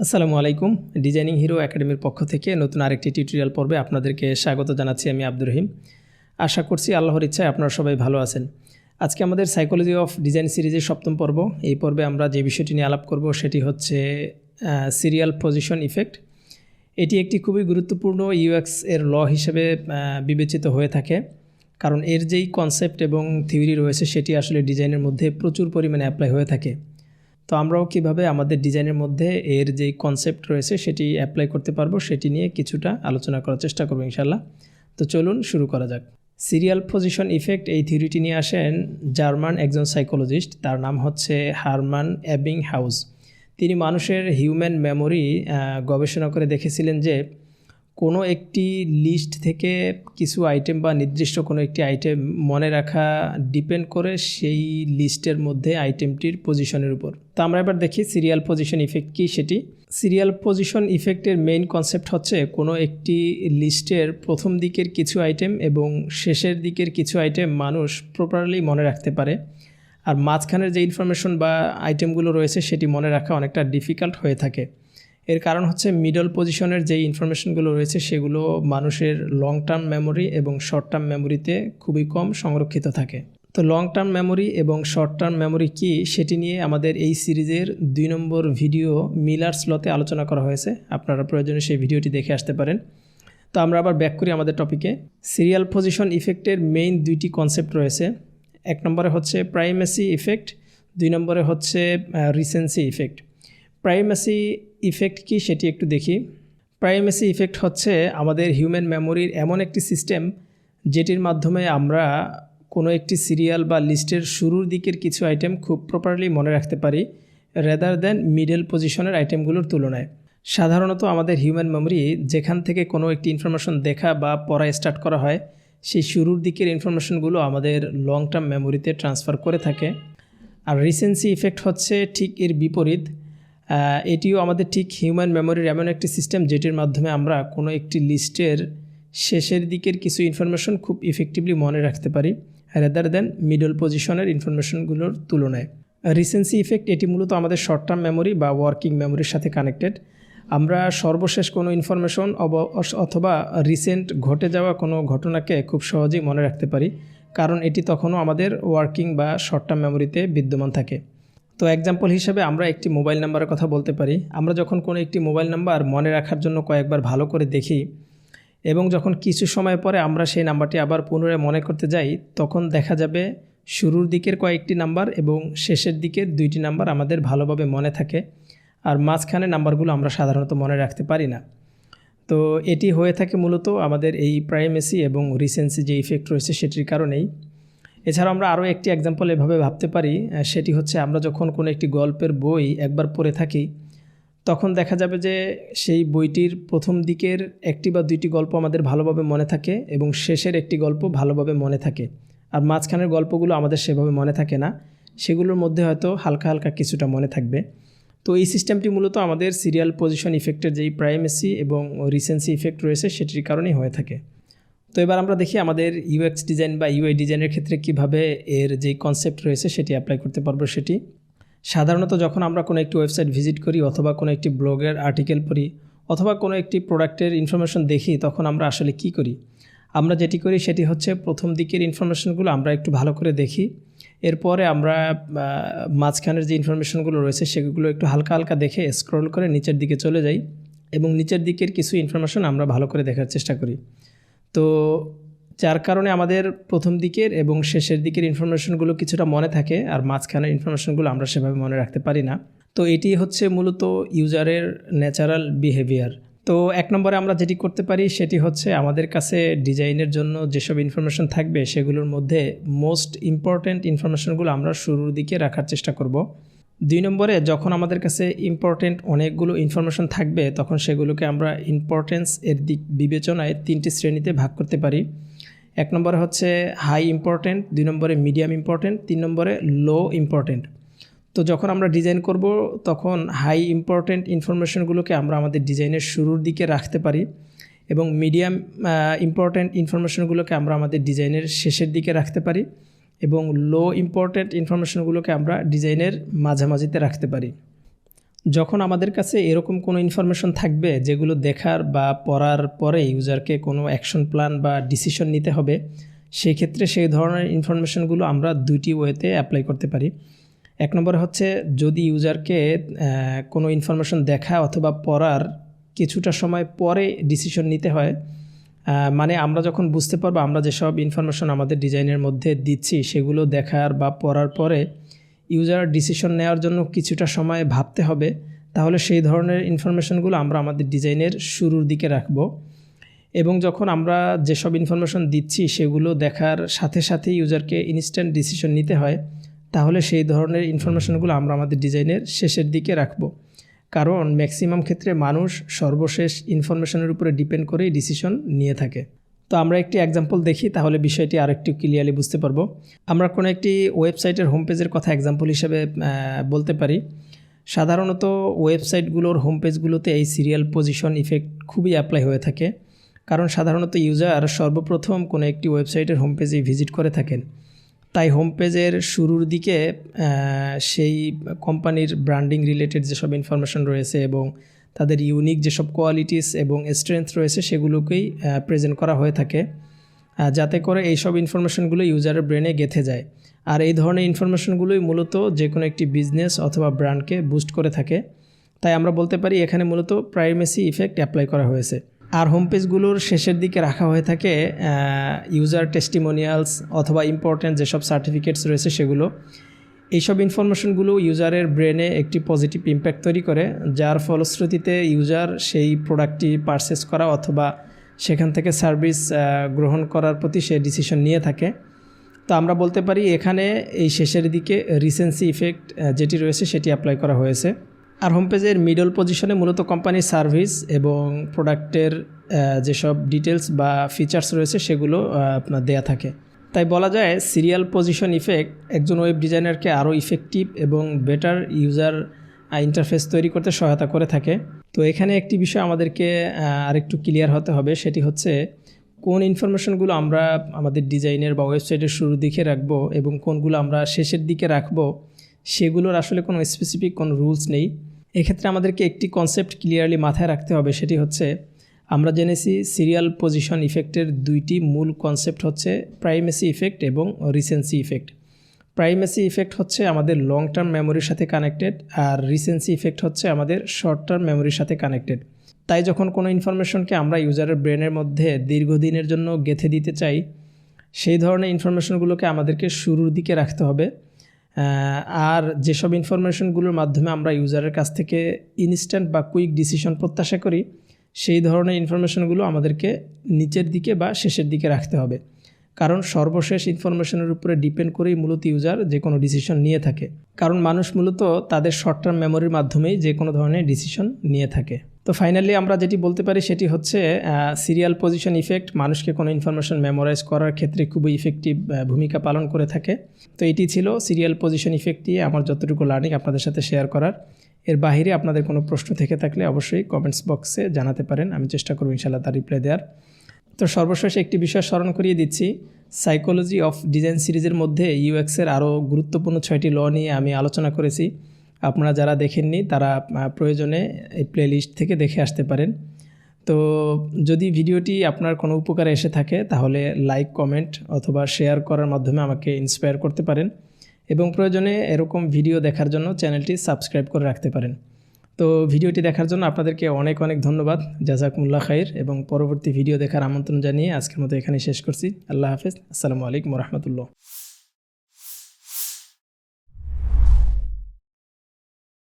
আসসালামু আলাইকুম। Designing hero একাডেমির পক্ষ থেকে নতুন আরেকটি টিউটোরিয়াল পর্বে আপনাদেরকে স্বাগত জানাচ্ছি। আমি আব্দুর রহিম। আশা করছি আল্লাহর ইচ্ছায় আপনারা সবাই ভালো আছেন। আজকে আমাদের সাইকোলজি অফ ডিজাইন সিরিজের সপ্তম পর্ব। এই পর্বে আমরা যে বিষয়টি নিয়ে আলাপ করব সেটি হচ্ছে সিরিয়াল পজিশন ইফেক্ট। এটি একটি খুবই গুরুত্বপূর্ণ ইউএক্স এর ল হিসেবে বিবেচিত হয়ে থাকে, কারণ এর যেই কনসেপ্ট এবং থিওরি রয়েছে সেটি আসলে ডিজাইনের মধ্যে প্রচুর পরিমাণে অ্যাপ্লাই হয়ে থাকে। তো আমরাও কিভাবে আমাদের ডিজাইনের মধ্যে এর যেই কনসেপ্ট রয়েছে সেটি অ্যাপ্লাই করতে পারবো সেটি নিয়ে কিছুটা আলোচনা করার চেষ্টা করবো ইনশাল্লাহ। তো চলুন শুরু করা যাক। সিরিয়াল পজিশন ইফেক্ট এই থিওরিটি নিয়ে আসেন জার্মান একজন সাইকোলজিস্ট, তার নাম হচ্ছে হারমান এবিংহাউস। তিনি মানুষের হিউম্যান মেমোরি গবেষণা করে দেখেছিলেন যে কোনো একটি লিস্ট থেকে কিছু আইটেম বা নির্দিষ্ট কোনো একটি আইটেম মনে রাখা ডিপেন্ড করে সেই লিস্টের মধ্যে আইটেমটির পজিশনের উপর। তো আমরা এবার দেখি সিরিয়াল পজিশন ইফেক্ট কী সেটি। সিরিয়াল পজিশন ইফেক্টের মেইন কনসেপ্ট হচ্ছে কোনো একটি লিস্টের প্রথম দিকের কিছু আইটেম এবং শেষের দিকের কিছু আইটেম মানুষ প্রপারলি মনে রাখতে পারে, আর মাঝখানের যে ইনফরমেশন বা আইটেমগুলো রয়েছে সেটি মনে রাখা অনেকটা ডিফিকাল্ট হয়ে থাকে। এর কারণ হচ্ছে মিডল পজিশনের যে ইনফরমেশনগুলো রয়েছে সেগুলো মানুষের লং টার্ম মেমোরি এবং শর্ট টার্ম মেমোরিতে খুবই কম সংরক্ষিত থাকে। তো লং টার্ম মেমোরি এবং শর্ট টার্ম মেমোরি কী সেটি নিয়ে আমাদের এই সিরিজের 2 নম্বর ভিডিও মিলার্স লতে আলোচনা করা হয়েছে। আপনারা প্রয়োজনে সেই ভিডিওটি দেখে আসতে পারেন। তো আমরা আবার ব্যাক করি আমাদের টপিকে। সিরিয়াল পজিশন ইফেক্টের মেইন 2টি কনসেপ্ট রয়েছে। 1 নম্বরে হচ্ছে প্রাইমেসি ইফেক্ট, 2 নম্বরে হচ্ছে রিসেন্সি ইফেক্ট। প্রাইমেসি ইফেক্ট কি সেটি একটু দেখি। প্রাইমেসি ইফেক্ট হচ্ছে আমাদের হিউম্যান মেমোরির এমন একটি সিস্টেম যেটির মাধ্যমে আমরা কোনো একটি সিরিয়াল বা লিস্টের শুরুর দিকের কিছু আইটেম খুব প্রপারলি মনে রাখতে পারি রেদার দেন মিডল পজিশনের আইটেমগুলোর তুলনায়। সাধারণত আমাদের হিউম্যান মেমোরি যেখান থেকে কোনো একটি ইনফরমেশন দেখা বা পড়া স্টার্ট করা হয় সেই শুরুর দিকের ইনফরমেশনগুলো আমাদের লং টার্ম মেমোরিতে ট্রান্সফার করে থাকে। আর রিসেন্সি ইফেক্ট হচ্ছে ঠিক এর বিপরীত। এটিও আমাদের ঠিক হিউম্যান মেমোরির এমন একটি সিস্টেম যেটির মাধ্যমে আমরা কোনো একটি লিস্টের শেষের দিকের কিছু ইনফরমেশন খুব ইফেক্টিভলি মনে রাখতে পারি রেদার দেন মিডল পজিশনের ইনফরমেশনগুলোর তুলনায়। রিসেন্সি ইফেক্ট এটি মূলত আমাদের শর্ট টার্ম মেমোরি বা ওয়ার্কিং মেমোরির সাথে কানেক্টেড। আমরা সর্বশেষ কোনো ইনফরমেশন অথবা রিসেন্ট ঘটে যাওয়া কোনো ঘটনাকে খুব সহজেই মনে রাখতে পারি, কারণ এটি তখনও আমাদের ওয়ার্কিং বা শর্ট টার্ম মেমোরিতে বিদ্যমান থাকে। তো এক্সাম্পল হিসেবে আমরা একটি মোবাইল নাম্বারের কথা বলতে পারি। আমরা যখন কোনো একটি মোবাইল নাম্বার মনে রাখার জন্য কয়েকবার ভালো করে দেখি এবং যখন কিছু সময় পরে আমরা সেই নাম্বারটি আবার পুনরায় মনে করতে যাই, তখন দেখা যাবে শুরুর দিকের কয়েকটি নাম্বার এবং শেষের দিকের 2টি নাম্বার আমাদের ভালোভাবে মনে থাকে, আর মাঝখানে নাম্বারগুলো আমরা সাধারণত মনে রাখতে পারি না। তো এটি হয়ে থাকে মূলত আমাদের এই প্রাইমেসি এবং রিসেন্সি যে ইফেক্ট রয়েছে সেটির কারণেই। এছাড়া আমরা আরও একটি এক্সাম্পল এভাবে ভাবতে পারি, সেটি হচ্ছে আমরা যখন কোনো একটি গল্পের বই একবার পড়ে থাকি তখন দেখা যাবে যে সেই বইটির প্রথম দিকের 1টি বা 2টি গল্প আমাদের ভালোভাবে মনে থাকে এবং শেষের একটি গল্প ভালোভাবে মনে থাকে, আর মাঝখানের গল্পগুলো আমাদের সেভাবে মনে থাকে না, সেগুলোর মধ্যে হয়তো হালকা হালকা কিছুটা মনে থাকবে। তো এই সিস্টেমটি মূলত আমাদের সিরিয়াল পজিশন ইফেক্টের যেই প্রাইমেসি এবং রিসেন্সি ইফেক্ট রয়েছে সেটির কারণেই হয়ে থাকে। তো এবার আমরা দেখি আমাদের ইউএক্স ডিজাইন বা ইউআই ডিজাইনের ক্ষেত্রে কিভাবে এর যেই কনসেপ্ট রয়েছে সেটি অ্যাপ্লাই করতে পারবো সেটি। সাধারণত যখন আমরা কোনো একটি ওয়েবসাইট ভিজিট করি অথবা কোনো একটি ব্লগের আর্টিকেল পড়ি অথবা কোনো একটি প্রোডাক্টের ইনফরমেশন দেখি, তখন আমরা আসলে কি করি? আমরা যেটি করি সেটি হচ্ছে প্রথম দিকের ইনফরমেশনগুলো আমরা একটু ভালো করে দেখি, এরপরে আমরা মাঝখানের যে ইনফরমেশনগুলো রয়েছে সেগুলো একটু হালকা হালকা দেখে স্ক্রল করে নিচের দিকে চলে যাই এবং নিচের দিকের কিছু ইনফরমেশন আমরা ভালো করে দেখার চেষ্টা করি। তো যার কারণে আমাদের প্রথম দিকের এবং শেষের দিকের ইনফরমেশনগুলো কিছুটা মনে থাকে, আর মাঝখানের ইনফরমেশনগুলো আমরা সেভাবে মনে রাখতে পারি না। তো এটি হচ্ছে মূলত ইউজারের ন্যাচারাল বিহেভিয়ার। তো 1 নম্বরে আমরা যেটি করতে পারি সেটি হচ্ছে আমাদের কাছে ডিজাইনের জন্য যেসব ইনফরমেশন থাকবে সেগুলোর মধ্যে মোস্ট ইম্পর্ট্যান্ট ইনফরমেশনগুলো আমরা শুরুর দিকে রাখার চেষ্টা করব। 2 নম্বরে যখন আমাদের কাছে ইম্পর্ট্যান্ট অনেকগুলো ইনফরমেশন থাকবে তখন সেগুলোকে আমরা ইম্পর্টেন্স এর দিক বিবেচনায় 3টি শ্রেণীতে ভাগ করতে পারি। 1 নম্বরে হচ্ছে হাই ইম্পর্ট্যান্ট, 2 নম্বরে মিডিয়াম ইম্পর্ট্যান্ট, 3 নম্বরে লো ইম্পর্ট্যান্ট। তো যখন আমরা ডিজাইন করব তখন হাই ইম্পর্ট্যান্ট ইনফরমেশনগুলোকে আমরা আমাদের ডিজাইনের শুরুর দিকে রাখতে পারি এবং মিডিয়াম ইম্পর্ট্যান্ট ইনফরমেশনগুলোকে আমরা আমাদের ডিজাইনের শেষের দিকে রাখতে পারি এবং লো ইম্পর্ট্যান্ট ইনফরমেশনগুলোকে আমরা ডিজাইনের মাঝামাঝিতে রাখতে পারি। যখন আমাদের কাছে এরকম কোনো ইনফরমেশন থাকবে যেগুলো দেখার বা পড়ার পরে ইউজারকে কোনো অ্যাকশন প্ল্যান বা ডিসিশন নিতে হবে, সেই ক্ষেত্রে সেই ধরনের ইনফরমেশনগুলো আমরা দুইটি ওয়েতে অ্যাপ্লাই করতে পারি। এক নম্বর হচ্ছে, যদি ইউজারকে কোনো ইনফরমেশন দেখা অথবা পড়ার কিছুটা সময় পরে ডিসিশন নিতে হয়, মানে আমরা যখন বুঝতে পারবো আমরা যেসব ইনফরমেশন আমাদের ডিজাইনের মধ্যে দিচ্ছি সেগুলো দেখার বা পড়ার পরে ইউজার ডিসিশন নেওয়ার জন্য কিছুটা সময় ভাবতে হবে, তাহলে সেই ধরনের ইনফরমেশনগুলো আমরা আমাদের ডিজাইনের শুরুর দিকে রাখব। এবং যখন আমরা যেসব ইনফরমেশন দিচ্ছি সেগুলো দেখার সাথে সাথে ইউজারকে ইনস্ট্যান্ট ডিসিশন নিতে হয়, তাহলে সেই ধরনের ইনফরমেশনগুলো আমরা আমাদের ডিজাইনের শেষের দিকে রাখব। কারণ ম্যাক্সিমাম ক্ষেত্রে মানুষ সর্বশেষ ইনফরমেশনের উপরে ডিপেন্ড করেই ডিসিশন নিয়ে থাকে। তো আমরা একটি এক্সাম্পল দেখি, তাহলে বিষয়টি আরেকটু ক্লিয়ারলি বুঝতে পারবো। আমরা কোনো একটি ওয়েবসাইটের হোম পেজের কথা এক্সাম্পল হিসেবে বলতে পারি। সাধারণত ওয়েবসাইটগুলোর হোম পেজগুলোতে এই সিরিয়াল পজিশন ইফেক্ট খুবই অ্যাপ্লাই হয়ে থাকে, কারণ সাধারণত ইউজার সর্বপ্রথম কোনো একটি ওয়েবসাইটের হোম পেজে ভিজিট করে থাকেন। তাই হোম পেজের শুরুর দিকে সেই কোম্পানির ব্র্যান্ডিং রিলেটেড যেসব ইনফরমেশন রয়েছে এবং তাদের ইউনিক যেসব কোয়ালিটিস এবং স্ট্রেংথ রয়েছে সেগুলোকেই প্রেজেন্ট করা হয়ে থাকে, যাতে করে এইসব ইনফরমেশনগুলো ইউজারের ব্রেনে গেঁথে যায়। আর এই ধরনের ইনফরমেশনগুলোই মূলত যে কোনো একটি বিজনেস অথবা ব্র্যান্ডকে বুস্ট করে থাকে। তাই আমরা বলতে পারি এখানে মূলত প্রাইমেসি ইফেক্ট অ্যাপ্লাই করা হয়েছে। আর হোম পেজগুলোর শেষের দিকে রাখা হয়ে থাকে ইউজার টেস্টিমোনিয়ালস অথবা ইম্পর্ট্যান্ট যেসব সার্টিফিকেটস রয়েছে সেগুলো। এইসব ইনফরমেশনগুলো ইউজারের ব্রেনে একটি পজিটিভ ইম্প্যাক্ট তৈরি করে, যার ফলশ্রুতিতে ইউজার সেই প্রোডাক্টটি পারচেস করা অথবা সেখান থেকে সার্ভিস গ্রহণ করার প্রতি সে ডিসিশন নিয়ে থাকে। তো আমরা বলতে পারি এখানে এই শেষের দিকে রিসেন্সি ইফেক্ট যেটি রয়েছে সেটি অ্যাপ্লাই করা হয়েছে। আর হোম পেজের মিডল পজিশনে মূলত কোম্পানির সার্ভিস এবং প্রোডাক্টের যেসব ডিটেলস বা ফিচার্স রয়েছে সেগুলো আপনার দেয়া থাকে। তাই বলা যায় সিরিয়াল পজিশন ইফেক্ট একজন ওয়েব ডিজাইনারকে আরও ইফেক্টিভ এবং বেটার ইউজার ইন্টারফেস তৈরি করতে সহায়তা করে থাকে। তো এখানে একটি বিষয় আমাদেরকে আরেকটু ক্লিয়ার হতে হবে, সেটি হচ্ছে কোন ইনফরমেশনগুলো আমরা আমাদের ডিজাইনের বা ওয়েবসাইটের শুরুর দিকে রাখবো এবং কোনগুলো আমরা শেষের দিকে রাখবো, সেগুলোর আসলে কোনো স্পেসিফিক কোনো রুলস নেই। এক্ষেত্রে আমাদেরকে একটি কনসেপ্ট ক্লিয়ারলি মাথায় রাখতে হবে, সেটি হচ্ছে আমরা জেনেছি সিরিয়াল পজিশন ইফেক্টের দুইটি মূল কনসেপ্ট হচ্ছে প্রাইমেসি ইফেক্ট এবং রিসেন্সি ইফেক্ট। প্রাইমেসি ইফেক্ট হচ্ছে আমাদের লং টার্ম মেমোরির সাথে কানেক্টেড, আর রিসেন্সি ইফেক্ট হচ্ছে আমাদের শর্ট টার্ম মেমোরির সাথে কানেক্টেড। তাই যখন কোনো ইনফরমেশনকে আমরা ইউজারের ব্রেনের মধ্যে দীর্ঘদিনের জন্য গেঁথে দিতে চাই, সেই ধরনের ইনফরমেশনগুলোকে আমাদেরকে শুরুর দিকে রাখতে হবে। আর যেসব ইনফরমেশনগুলোর মাধ্যমে আমরা ইউজারের কাছ থেকে ইনস্ট্যান্ট বা কুইক ডিসিশন প্রত্যাশা করি, সেই ধরনের ইনফরমেশনগুলো আমাদেরকে নিচের দিকে বা শেষের দিকে রাখতে হবে। কারণ সর্বশেষ ইনফরমেশনের উপরে ডিপেন্ড করেই মূলত ইউজার যে কোনো ডিসিশন নিয়ে থাকে, কারণ মানুষ মূলত তাদের শর্ট টার্ম মেমোরির মাধ্যমেই যে কোনো ধরনের ডিসিশন নিয়ে থাকে। তো ফাইনালি আমরা যেটি বলতে পারি সেটি হচ্ছে সিরিয়াল পজিশন ইফেক্ট মানুষকে কোনো ইনফরমেশন মেমোরাইজ করার ক্ষেত্রে খুবই ইফেক্টিভ ভূমিকা পালন করে থাকে। তো এটি ছিল সিরিয়াল পজিশন ইফেক্ট দিয়ে আমার যতটুকু লার্নিং আপনাদের সাথে শেয়ার করার। এর বাইরে আপনাদের কোনো প্রশ্ন থেকে থাকলে অবশ্যই কমেন্টস বক্সে জানাতে পারেন, আমি চেষ্টা করব ইনশাআল্লাহ তার রিপ্লাই দেওয়ার। তো সর্বশেষ একটি বিষয় স্মরণ করিয়ে দিচ্ছি, সাইকোলজি অফ ডিজাইন সিরিজের মধ্যে ইউএক্সের আরও গুরুত্বপূর্ণ 6টি ল নিয়ে আমি আলোচনা করেছি। আপনারা যারা দেখেননি তারা প্রয়োজনে এই প্লেলিস্ট থেকে দেখে আসতে পারেন। তো যদি ভিডিওটি আপনার কোনো উপকারে এসে থাকে তাহলে লাইক, কমেন্ট অথবা শেয়ার করার মাধ্যমে আমাকে ইন্সপায়ার করতে পারেন এবং প্রয়োজনে এরকম ভিডিও দেখার জন্য চ্যানেলটি সাবস্ক্রাইব করে রাখতে পারেন। তো ভিডিওটি দেখার জন্য আপনাদেরকে অনেক অনেক ধন্যবাদ, জাযাকুমুল্লাহ খাইর, এবং পরবর্তী ভিডিও দেখার আমন্ত্রণ জানিয়ে আজকের মতো এখানে শেষ করছি। আল্লাহ হাফেজ, আসসালামু আলাইকুম ওয়া রাহমাতুল্লাহ।